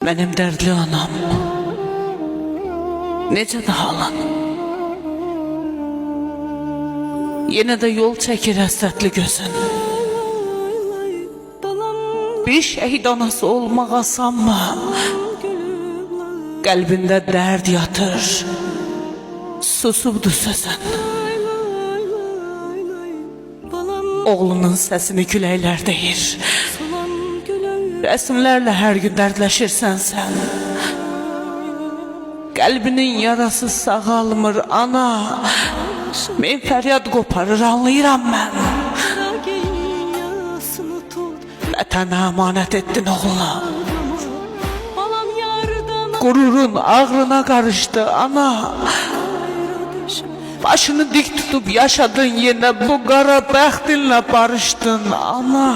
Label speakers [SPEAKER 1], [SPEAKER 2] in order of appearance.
[SPEAKER 1] Benim dərdli anam, necədir halın? Yenə də yol çəkir həsrətli gözün. Bir şəhid anası olmağa sanma, qəlbində dərd yatır, susubdur sözün. Oğlunun səsini küləklər deyir, rəsmlərlə hər gün dərdləşirsən sən. Qəlbinin yarası sağalmır ana, min fəryad qoparır anlayıram mən. Vətənə əmanət etdin oğluna, qururun ağrına qarışdı ana. Başını dik tutup yaşadın, yine bu qara bəxtinlə barışdın ana.